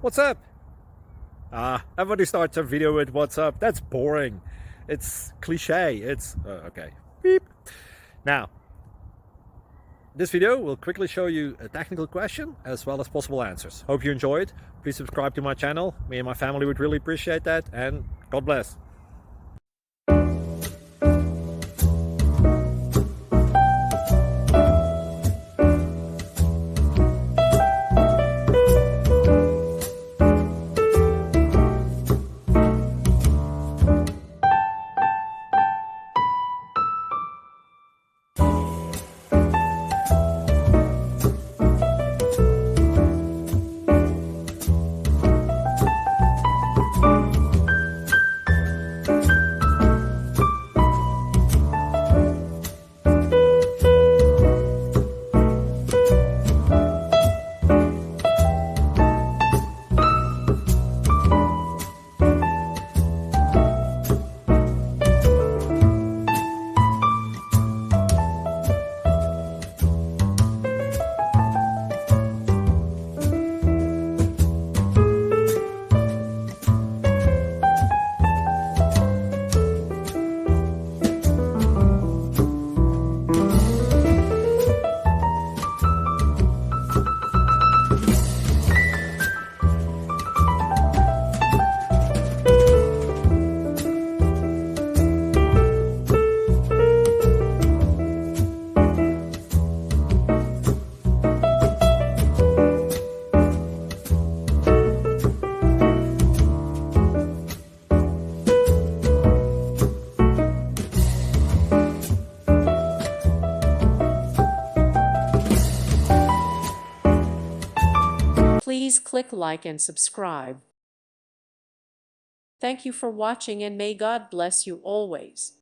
What's up? Everybody starts a video with what's up. That's boring. It's cliche. It's okay. Beep. Now, this video will quickly show you a technical question as well as possible answers. Hope you enjoyed. Please subscribe to my channel. Me and my family would really appreciate that, and God bless. Please click like and subscribe. Thank you for watching, and may God bless you always.